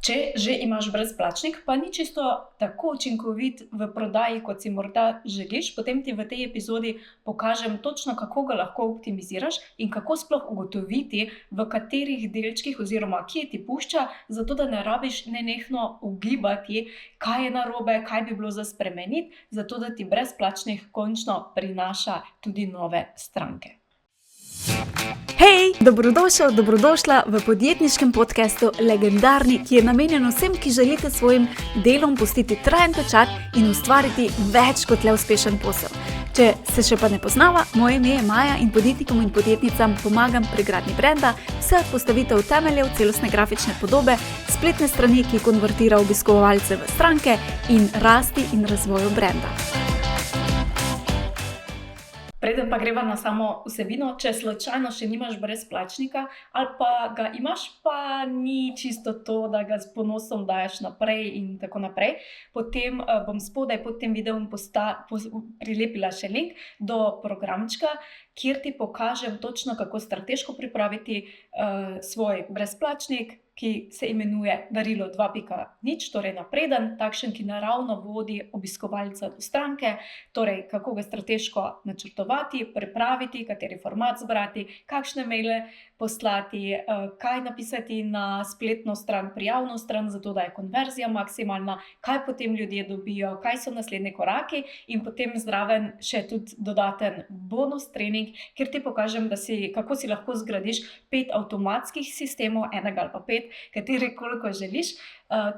Če že imaš brezplačnik, pa ni čisto tako učinkovit v prodaji, kot si morda želiš, potem ti v tej epizodi pokažem točno, kako ga lahko optimiziraš in kako sploh ugotoviti, v katerih delčkih oziroma kje ti pušča, zato da ne rabiš nenehno ugibati, kaj je narobe, kaj bi bilo za spremeniti, zato da ti brezplačnik končno prinaša tudi nove stranke. Hej, dobrodošel, dobrodošla v podjetniškem podcastu Legendarni, ki je namenjen vsem, ki želite svojim delom pustiti trajen pečat in ustvariti več kot le uspešen posel. Če se še pa ne poznava, moje ime je Maja in podjetnikom in podjetnicam pomagam pri gradnji brenda, vse od postavitev temeljev celostne grafične podobe, spletne strani, ki konvertira obiskovalce v stranke in rasti in razvoju brenda. Preden pa greva na samo vsebino, če slučajno še nimaš brezplačnika ali pa ga imaš, pa ni čisto to, da ga s ponosom daješ naprej in tako naprej, potem bom spodaj pod tem videom prilepila še link do programčka, kjer ti pokažem točno, kako strateško pripraviti svoj brezplačnik, ki se imenuje Darilo 2.0, torej napreden, takšen, ki naravno vodi obiskovalca do stranke, torej kako ga strateško načrtovati, pripraviti, kateri format zbrati, kakšne maile poslati, kaj napisati na spletno stran, prijavno stran, zato da je konverzija maksimalna, kaj potem ljudje dobijo, kaj so naslednji koraki in potem zraven še tudi dodaten bonus trening, kjer ti pokažem, kako si lahko zgradiš 5 avtomatskih sistemov, enega ali pa 5, kateri koliko želiš,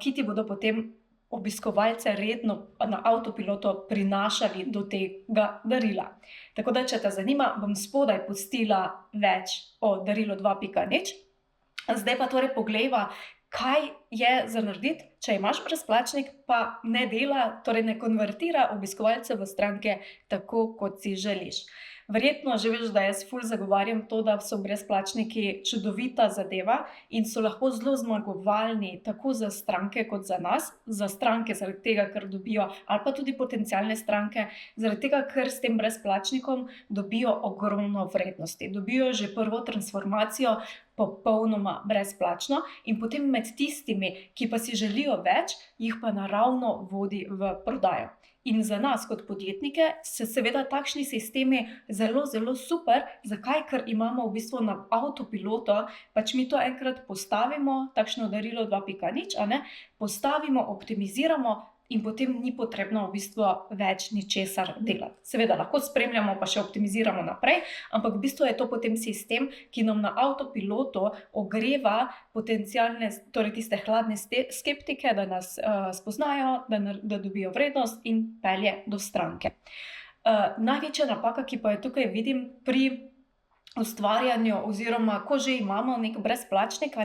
ki ti bodo potem obiskovalce redno na avtopilotu prinašali do tega darila. Tako da, če te zanima, bom spodaj pustila več o Darilo 2.0. Zdaj pa torej poglejva, kaj je za narediti, če imaš brezplačnik, pa ne dela, torej ne konvertira obiskovalce v stranke tako, kot si želiš. Verjetno že veš, da jaz ful zagovarjam to, da so brezplačniki čudovita zadeva in so lahko zelo zmagovalni tako za stranke kot za nas, za stranke zaradi tega, ker dobijo, ali pa tudi potencialne stranke, zaradi tega, ker s tem brezplačnikom dobijo ogromno vrednosti, dobijo že prvo transformacijo popolnoma brezplačno in potem med tistimi, ki pa si želijo več, jih pa naravno vodi v prodajo. In za nas kot podjetnike so seveda takšni sistemi zelo, zelo super. Zakaj? Ker imamo v bistvu na avtopilotu, pač mi to enkrat postavimo, takšno Darilo 2.0, postavimo, optimiziramo in potem ni potrebno v bistvu več ničesar delati. Seveda lahko spremljamo pa še optimiziramo naprej, ampak v bistvu je to potem sistem, ki nam na avtopilotu ogreva potencialne, torej tiste hladne skeptike, da nas spoznajo, da dobijo vrednost in pelje do stranke. Največja napaka, ki pa jo tukaj vidim pri ustvarjanju oziroma ko že imamo nek brezplačnik,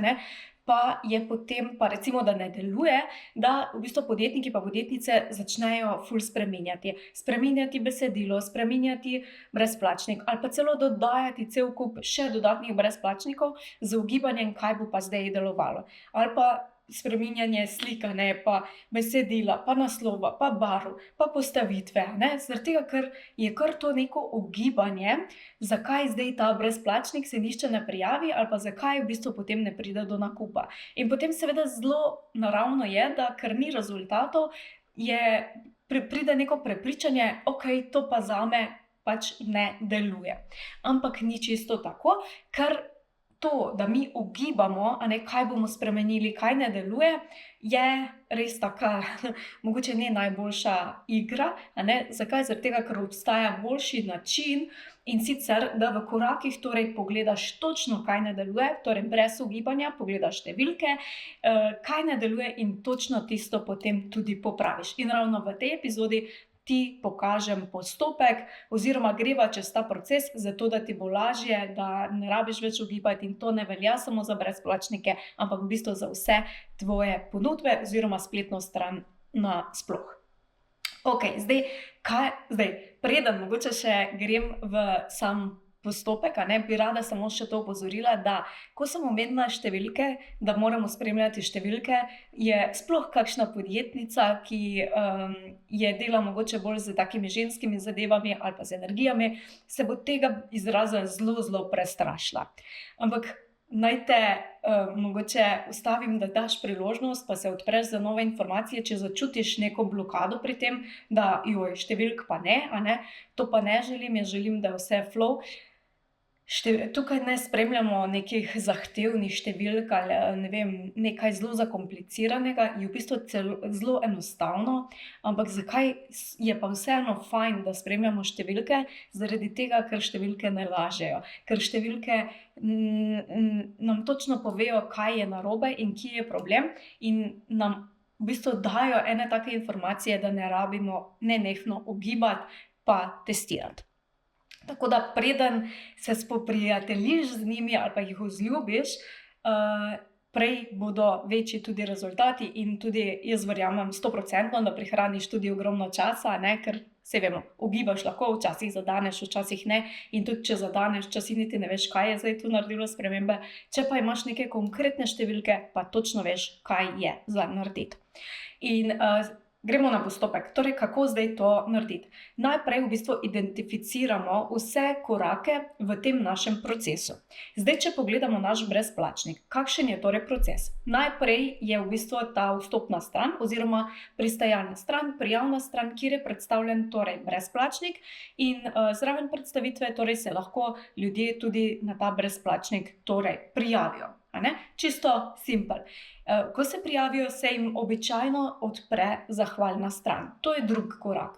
pa je potem, pa recimo, da ne deluje, da v bistvu podjetniki pa podjetnice začnejo ful spreminjati besedilo, spreminjati brezplačnik ali pa celo dodajati cel kup še dodatnih brezplačnikov z ugibanjem, kaj bo pa zdaj delovalo. Ali pa spreminjanje slika, pa besedila, pa naslova, pa barv, pa postavitve, zaradi tega, ker je kar to neko ugibanje, zakaj zdaj ta brezplačnik se nišče ne prijavi ali pa zakaj v bistvu potem ne pride do nakupa. In potem seveda zelo naravno je, da ker ni rezultatov, pride neko prepričanje, ok, to pa zame pač ne deluje. Ampak ni čisto tako, ker to, da mi ugibamo, kaj bomo spremenili, kaj ne deluje, je res taka, mogoče ne najboljša igra. Zakaj? Zaradi tega, ker obstaja boljši način in sicer, da v korakih torej pogledaš točno, kaj ne deluje, torej brez ugibanja, pogledaš številke, kaj ne deluje in točno tisto potem tudi popraviš. In ravno v tej epizodi ti pokažem postopek oziroma greva čez ta proces, zato da ti bo lažje, da ne rabiš več ugibati in to ne velja samo za brezplačnike, ampak v bistvu za vse tvoje ponudbe oziroma spletno stran nasploh. Ok, zdaj, preden mogoče še grem v sam postopek, bi rada samo še to opozorila, da ko sem omenila številke, da moramo spremljati številke, je sploh kakšna podjetnica, ki je dela mogoče bolj z takimi ženskimi zadevami ali pa z energijami, se bo tega izraza zelo, zelo prestrašila. Ampak naj te mogoče ustavim, da daš priložnost, pa se odpreš za nove informacije, če začutiš neko blokado pri tem, da številk pa ne, a ne, to pa ne želim, jaz želim, da je vse flow. Tukaj ne spremljamo nekih zahtevnih številk ali ne vem, nekaj zelo zakompliciranega, je v bistvu zelo enostavno, ampak zakaj je pa vseeno fajn, da spremljamo številke? Zaradi tega, ker številke ne lažejo, ker številke nam točno povejo, kaj je narobe in kje je problem, in nam v bistvu dajo ene take informacije, da ne rabimo nenehno ugibati pa testirati. Tako da preden se spoprijateljiš z njimi ali pa jih vzljubiš, prej bodo večji tudi rezultati in tudi jaz verjamem 100%, da prihraniš tudi ogromno časa, ne, ker saj vemo, ugibaš lahko, včasih zadaneš, včasih ne, in tudi če zadaneš, včasih niti ne veš, kaj je zdaj tu naredilo spremembe, če pa imaš neke konkretne številke, pa točno veš, kaj je za narediti. In gremo na postopek, torej kako zdaj to narediti. Najprej v bistvu identificiramo vse korake v tem našem procesu. Zdaj, če pogledamo naš brezplačnik, kakšen je torej proces? Najprej je v bistvu ta vstopna stran oziroma pristajalna stran, prijavna stran, kjer je predstavljen torej brezplačnik in zraven predstavitve torej se lahko ljudje tudi na ta brezplačnik torej prijavijo. Čisto simpel. Ko se prijavijo, se jim običajno odpre zahvalna stran. To je drugi korak.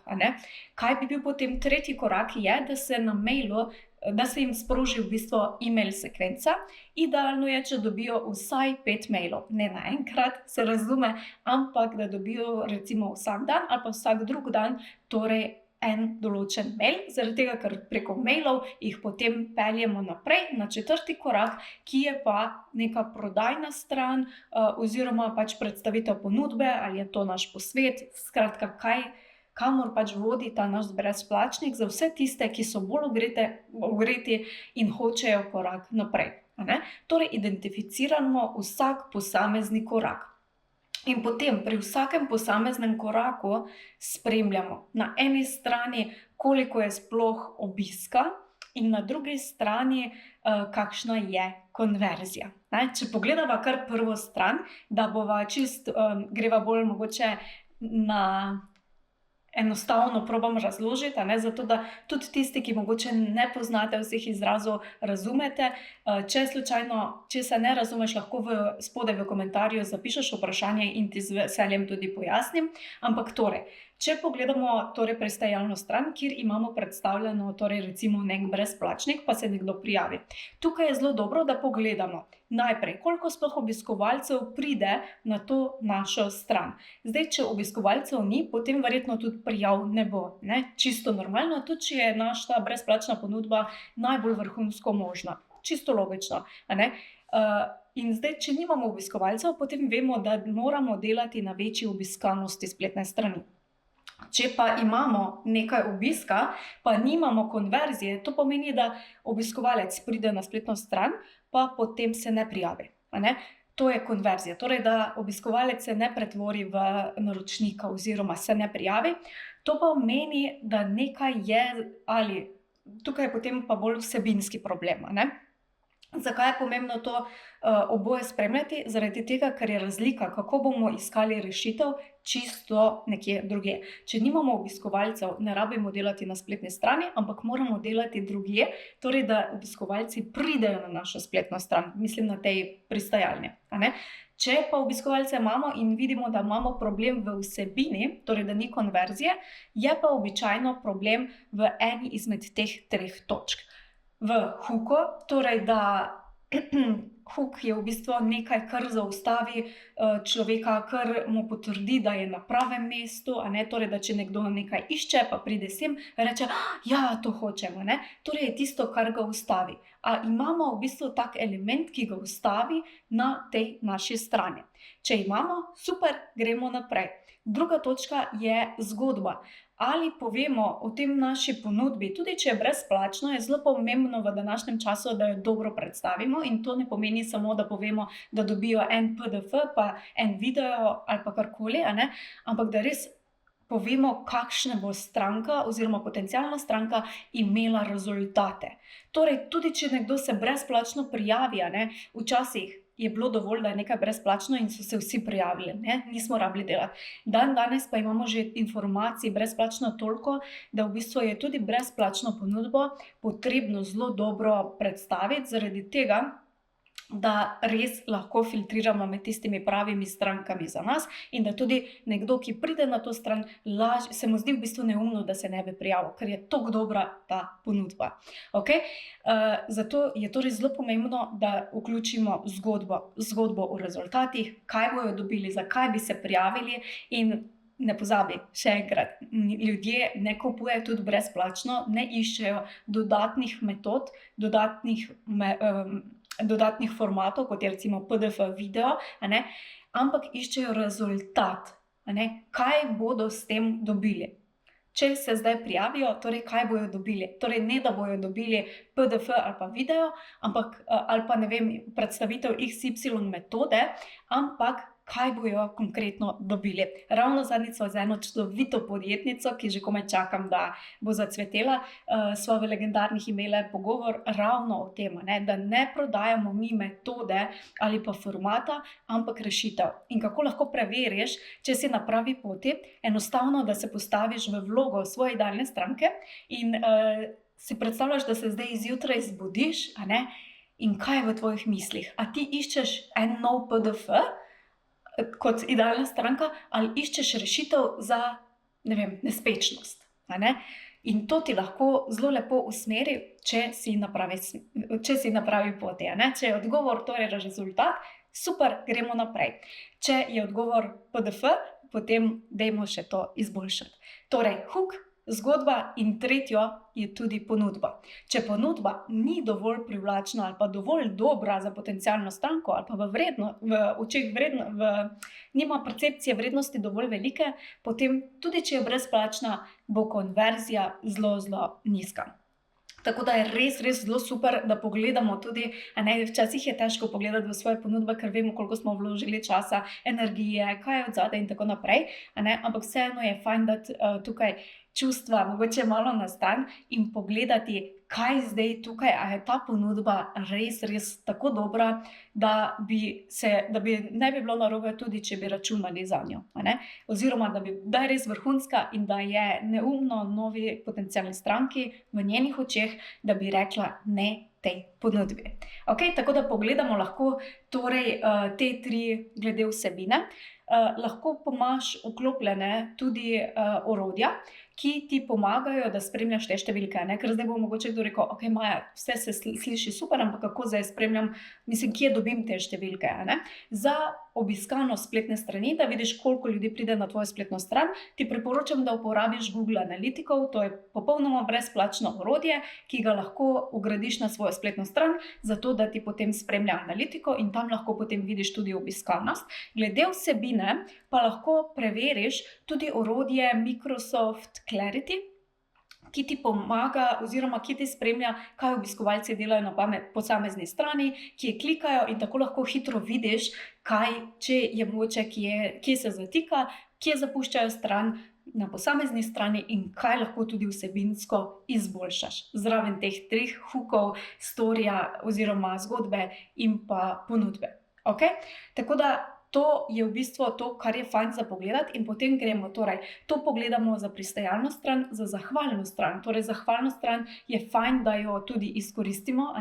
Kaj bi bil potem tretji korak? Je, da se na mailu, da se jim sproži v bistvu e-mail sekvenca. Idealno je, če dobijo vsaj 5 mailov. Ne naenkrat, se razume, ampak da dobijo recimo vsak dan ali pa vsak drug dan, torej en določen mail, zaradi tega, ker preko mailov jih potem peljemo naprej na četrti korak, ki je pa neka prodajna stran oziroma pač predstavitev ponudbe, ali je to naš posvet, skratka, kamor pač vodi ta naš brezplačnik za vse tiste, ki so bolj ogreti in hočejo korak naprej. Torej, identificiramo vsak posamezni korak. In potem pri vsakem posameznem koraku spremljamo na eni strani, koliko je sploh obiska in na drugi strani, kakšna je konverzija. Če pogledava kar prvo stran, da bova greva bolj mogoče na enostavno probam razložiti, zato da tudi tisti, ki mogoče ne poznate vseh izrazov, razumete. Če slučajno, če se ne razumeš, lahko spodaj v komentarju zapišeš vprašanje in ti z veseljem tudi pojasnim. Ampak torej, če pogledamo torej pristajalno stran, kjer imamo predstavljeno torej recimo nek brezplačnik, pa se nekdo prijavi. Tukaj je zelo dobro, da pogledamo najprej, koliko sploh obiskovalcev pride na to našo stran. Zdaj, če obiskovalcev ni, potem verjetno tudi prijav ne bo. Čisto normalno, tudi če je naša brezplačna ponudba najbolj vrhunsko možna. Čisto logično. In zdaj, če nimamo obiskovalcev, potem vemo, da moramo delati na večji obiskanosti spletne strani. Če pa imamo nekaj obiska, pa nimamo konverzije, to pomeni, da obiskovalec pride na spletno stran, pa potem se ne prijavi. To je konverzija, torej da obiskovalec se ne pretvori v naročnika oziroma se ne prijavi. To pa pomeni, da nekaj je, ali tukaj je potem pa bolj vsebinski problem. Zakaj je pomembno to oboje spremljati? Zaradi tega, ker je razlika, kako bomo iskali rešitev, čisto nekje drugje. Če nimamo obiskovalcev, ne rabimo delati na spletni strani, ampak moramo delati drugje, torej da obiskovalci pridejo na našo spletno stran, mislim na tej pristajalni. Če pa obiskovalce imamo in vidimo, da imamo problem v vsebini, torej da ni konverzije, je pa običajno problem v eni izmed teh 3 točk. V hooku, torej da hook je v bistvu nekaj, kar zaustavi človeka, kar mu potrdi, da je na pravem mestu, torej da če nekdo nekaj išče, pa pride sem, reče, ja, to hočemo. Torej je tisto, kar ga ustavi. A imamo v bistvu tak element, ki ga ustavi na tej naši strani. Če imamo, super, gremo naprej. Druga točka je zgodba. Ali povemo o tem naši ponudbi, tudi če je brezplačno, je zelo pomembno v današnjem času, da jo dobro predstavimo, in to ne pomeni samo, da povemo, da dobijo en PDF, pa en video ali pa karkoli, ampak da res povemo, kakšne bo stranka oziroma potencialna stranka imela rezultate. Torej, tudi če nekdo se brezplačno prijavi, včasih je bilo dovolj, da je nekaj brezplačno in so se vsi prijavili, nismo rabili delati. Danes pa imamo že informacij brezplačno toliko, da v bistvu je tudi brezplačno ponudbo potrebno zelo dobro predstaviti, zaradi tega, da res lahko filtriramo med tistimi pravimi strankami za nas in da tudi nekdo, ki pride na to stran, se mu zdi v bistvu neumno, da se ne bi prijavil, ker je tako dobra ta ponudba. Okay? Zato je torej zelo pomembno, da vključimo zgodbo o rezultatih, kaj bojo dobili, zakaj bi se prijavili in ne pozabi, še enkrat, ljudje ne kupujejo tudi brezplačno, ne iščejo dodatnih metod, dodatnih formatov, kot je recimo PDF video, ampak iščejo rezultat, kaj bodo s tem dobili. Če se zdaj prijavijo, torej kaj bojo dobili? Torej ne, da bojo dobili PDF ali pa video, ali pa predstavitev XY metode, ampak kaj bojo konkretno dobili. Ravno zadnjič z eno čudovito podjetnico, ki že komaj čakam, da bo zacvetela, sva v Legendarnih imela pogovor ravno o tem, da ne prodajamo mi metode ali pa formata, ampak rešitev. In kako lahko preveriš, če si na pravi poti, enostavno, da se postaviš v vlogo svoje idealne stranke in si predstavljaš, da se zdaj zjutraj zbudiš, in kaj je v tvojih mislih? A ti iščeš en nov PDF, kot idealna stranka, ali iščeš rešitev za, nespečnost. In to ti lahko zelo lepo usmeri, če si na pravi poti. Če je odgovor torej rezultat, super, gremo naprej. Če je odgovor PDF, potem dajmo še to izboljšati. Torej, hook, zgodba in tretjo je tudi ponudba. Če ponudba ni dovolj privlačna ali pa dovolj dobra za potencialno stranko ali pa nima percepcije vrednosti dovolj velike, potem tudi če je brezplačna, bo konverzija zelo, zelo nizka. Tako da je res, res zelo super, da pogledamo tudi, včasih je težko pogledati v svoje ponudbe, ker vemo, koliko smo vložili časa, energije, kaj je odzadaj in tako naprej, ampak vseeno je fajn dati tukaj čustva mogoče malo na stran in pogledati, kaj zdaj tukaj, a je ta ponudba res, res tako dobra, da ne bi bilo narobe tudi, če bi računali zanjo. Oziroma, da je res vrhunska in da je neumno novi potencialni stranki v njenih očeh, da bi rekla ne tej ponudbi. Okay, tako da pogledamo lahko torej te tri glede vsebine. Lahko pa imaš vklopljene tudi orodja, ki ti pomagajo, da spremljaš te številke. Ker zdaj bo mogoče kdo rekel, ok, Maja, vse se sliši super, ampak kako zdaj spremljam, kje dobim te številke. Za obiskano spletne strani, da vidiš, koliko ljudi pride na tvojo spletno stran, ti priporočam, da uporabiš Google Analytics, to je popolnoma brezplačno orodje, ki ga lahko vgradiš na svojo spletno stran, zato da ti potem spremlja analitiko in tam lahko potem vidiš tudi obiskanost. Glede vsebine pa lahko preveriš tudi orodje Microsoft Clarity, ki ti pomaga oziroma ki ti spremlja, kaj obiskovalci delajo na posamezni strani, kje klikajo in tako lahko hitro vidiš, če je mogoče, kje se zatika, kje zapuščajo stran na posamezni strani in kaj lahko tudi vsebinsko izboljšaš. Zraven teh treh hookov, storija oziroma zgodbe in pa ponudbe. Okay? Tako da to je v bistvu to, kar je fajn za pogledati in potem gremo, to pogledamo za pristajalno stran, za zahvalno stran. Torej, zahvalno stran je fajn, da jo tudi izkoristimo,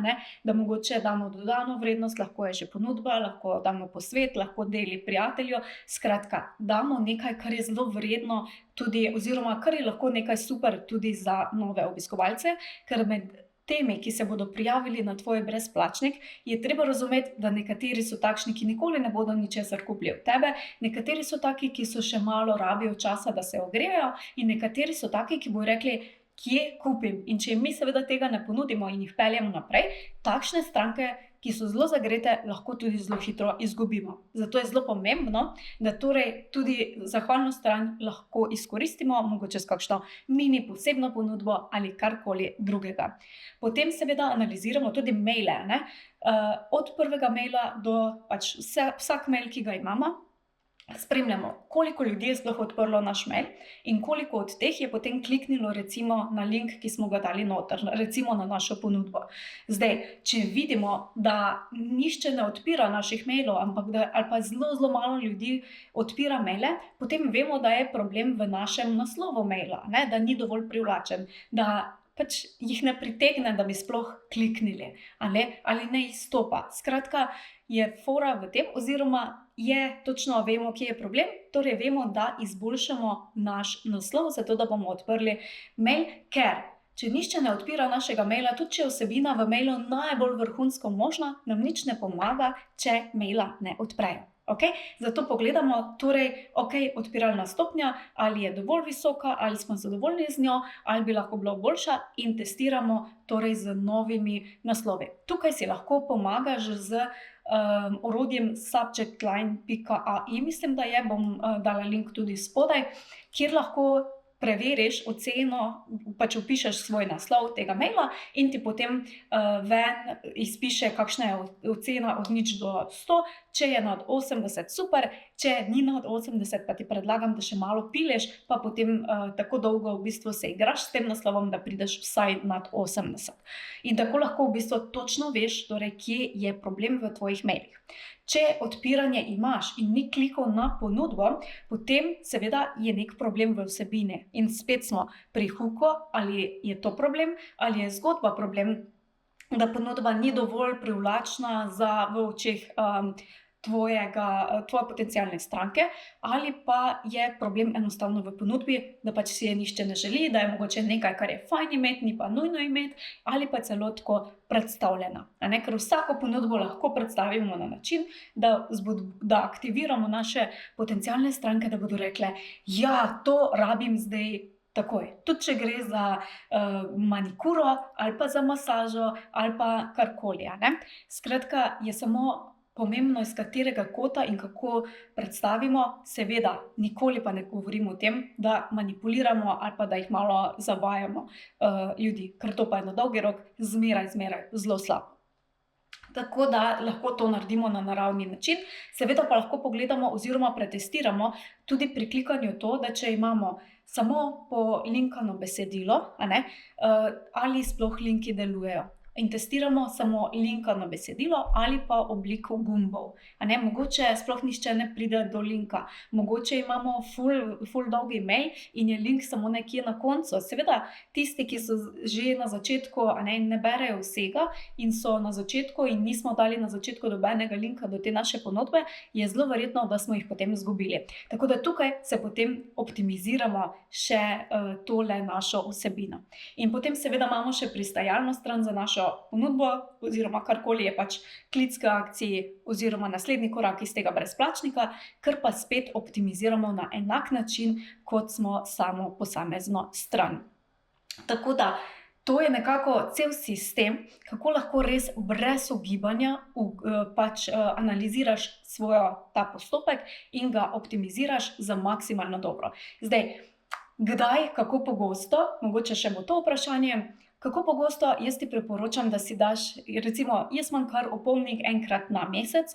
da mogoče damo dodano vrednost, lahko je že ponudba, lahko damo posvet, lahko deli prijatelju. Skratka, damo nekaj, kar je zelo vredno tudi, oziroma kar je lahko nekaj super tudi za nove obiskovalce, ker med temi, ki se bodo prijavili na tvoj brezplačnik, je treba razumeti, da nekateri so takšni, ki nikoli ne bodo ničesar kupili od tebe, nekateri so taki, ki so še malo rabijo časa, da se ogrejejo, in nekateri so taki, ki bodo rekli, kje kupim. In če mi seveda tega ne ponudimo in jih peljemo naprej, takšne stranke, ki so zelo zagrete, lahko tudi zelo hitro izgubimo. Zato je zelo pomembno, da torej tudi zahvalno stran lahko izkoristimo, mogoče s kakšno mini posebno ponudbo ali karkoli drugega. Potem seveda analiziramo tudi maile. Od prvega maila do vsak mail, ki ga imamo, spremljamo, koliko ljudi je sploh odprlo naš mail in koliko od teh je potem kliknilo recimo na link, ki smo ga dali noter, recimo na našo ponudbo. Zdaj, če vidimo, da nihče ne odpira naših mailov, ali pa zelo malo ljudi odpira maile, potem vemo, da je problem v našem naslovu maila, ne? Da ni dovolj privlačen, da pač jih ne pritegne, da bi sploh kliknili, ali ne izstopa. Skratka, je fora v tem, oziroma točno vemo, kje je problem, torej vemo, da izboljšamo naš naslov, zato da bomo odprli mail, ker če nihče ne odpira našega maila, tudi če je vsebina v mailu najbolj vrhunsko možna, nam nič ne pomaga, če maila ne odprejo. Okay? Zato pogledamo, torej, odpiralna stopnja, ali je dovolj visoka, ali smo zadovoljni z njo, ali bi lahko bila boljša, in testiramo torej z novimi naslovi. Tukaj si lahko pomagaš z orodjem subjectline.ai, mislim, da bom dala link tudi spodaj, kjer lahko preveriš oceno, pač vpišeš svoj naslov tega maila in ti potem ven izpiše, kakšna je ocena od 0 do 100, če je nad 80, super, če ni nad 80, pa ti predlagam, da še malo pileš, pa potem tako dolgo v bistvu se igraš s tem naslovom, da prideš vsaj nad 80. In tako lahko v bistvu točno veš, torej, kje je problem v tvojih mailih. Če odpiranje imaš in ni klikov na ponudbo, potem seveda je nek problem v vsebini. In spet smo pri hooku, ali je to problem, ali je zgodba problem, da ponudba ni dovolj privlačna v očeh tvoje potencialne stranke, ali pa je problem enostavno v ponudbi, da pač si je nihče ne želi, da je mogoče nekaj, kar je fajn imeti, ni pa nujno imeti, ali pa celo tako predstavljena. Ker vsako ponudbo lahko predstavimo na način, da aktiviramo naše potencialne stranke, da bodo rekle, ja, to rabim zdaj takoj. Tudi če gre za manikuro, ali pa za masažo, ali pa karkoli. Skratka, je samo pomembno, iz katerega kota in kako predstavimo. Seveda, nikoli pa ne govorimo o tem, da manipuliramo ali pa da jih malo zavajamo ljudi, ker to pa je na dolgi rok zmeraj zelo slabo. Tako da lahko to naredimo na naravni način. Seveda pa lahko pogledamo oziroma pretestiramo tudi pri klikanju to, da če imamo samo polinkano besedilo, ali sploh linki delujejo. In testiramo samo linkano besedilo ali pa obliko gumbov. Mogoče sploh nihče ne pride do linka, mogoče imamo ful dolgi mail in je link samo nekje na koncu. Seveda, tisti, ki so že na začetku, ne berejo vsega in so na začetku in nismo dali na začetku dobenega linka do te naše ponudbe, je zelo verjetno, da smo jih potem izgubili. Tako da tukaj se potem optimiziramo še tole našo vsebino. In potem seveda imamo še pristajalno stran za našo ponudbo, oziroma karkoli je pač klic k akciji oziroma naslednji korak iz tega brezplačnika, kar pa spet optimiziramo na enak način, kot smo samo posamezno stran. Tako da to je nekako cel sistem, kako lahko res brez ugibanja pač analiziraš ta postopek in ga optimiziraš za maksimalno dobro. Zdaj, kdaj, kako pogosto, mogoče še bo to vprašanje, kako pogosto jaz ti priporočam, da si daš, recimo, jaz imam kar opomnik enkrat na mesec,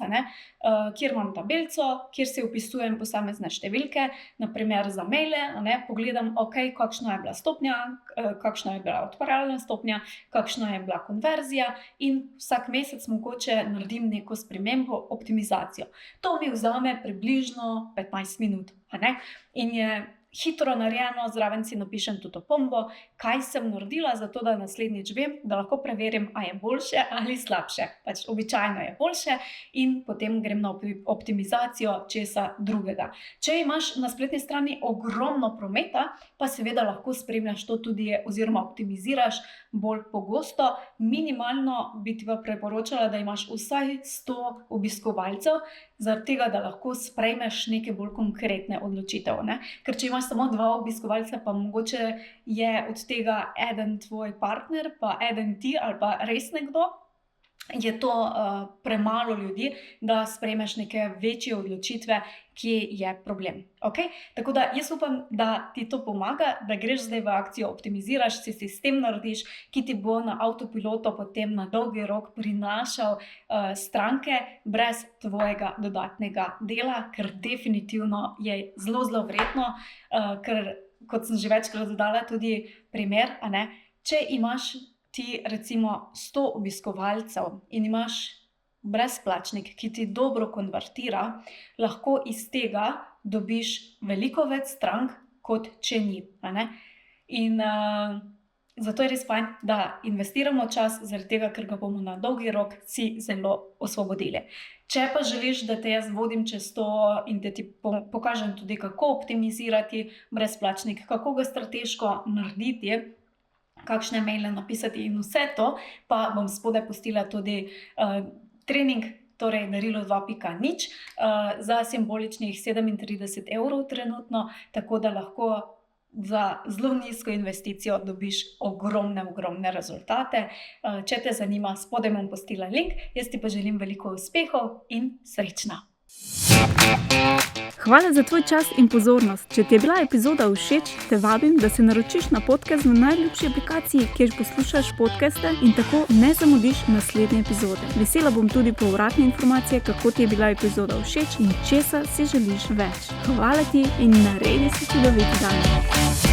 kjer imam tabelico, kjer si vpisujem posamezne številke, naprimer za maile, pogledam, kakšna je bila stopnja, kakšna je bila odparalna stopnja, kakšna je bila konverzija in vsak mesec mogoče naredim neko spremembo, optimizacijo. To mi vzame približno 15 minut, in je hitro narejeno, zraven si napišem tudi opombo, kaj sem naredila, zato da naslednjič vem, da lahko preverim, a je boljše ali slabše. Pač običajno je boljše in potem grem na optimizacijo česa drugega. Če imaš na spletni strani ogromno prometa, pa seveda lahko spremljaš to tudi oziroma optimiziraš bolj pogosto. Minimalno bi ti pa priporočala, da imaš vsaj 100 obiskovalcev, zaradi tega, da lahko sprejmeš neke bolj konkretne odločitev. Ker če imaš samo 2 obiskovalce, pa mogoče je od tega eden tvoj partner, pa eden ti ali pa res nekdo, je to premalo ljudi, da sprejmeš neke večje odločitve, kje je problem. Okay? Tako da jaz upam, da ti to pomaga, da greš zdaj v akcijo, optimiziraš, si sistem narediš, ki ti bo na avtopilotu potem na dolgi rok prinašal stranke brez tvojega dodatnega dela, ker definitivno je zelo, zelo vredno, ker kot sem že večkrat dodala tudi primer, če imaš ti recimo 100 obiskovalcev in imaš brezplačnik, ki ti dobro konvertira, lahko iz tega dobiš veliko več strank, kot če ni. In zato je res fajn, da investiramo čas, zaradi tega, ker ga bomo na dolgi rok si zelo osvobodili. Če pa želiš, da te jaz vodim čez to in da ti pokažem tudi, kako optimizirati brezplačnik, kako ga strateško narediti, kakšne maile napisati in vse to, pa bom spodaj pustila tudi trening, torej darilo 2.0, za simboličnih 37 € trenutno, tako da lahko za zelo nizko investicijo dobiš ogromne rezultate. Če te zanima, spodaj bom pustila link, jaz ti pa želim veliko uspehov in srečno! Hvala za tvoj čas in pozornost. Če ti je bila epizoda všeč, te vabim, da se naročiš na podcast v najljubši aplikaciji, kjer poslušaš podcaste in tako ne zamudiš naslednje epizode. Vesela bom tudi povratne informacije, kako ti je bila epizoda všeč in česa si želiš več. Hvala ti in naredi si čudovit dan.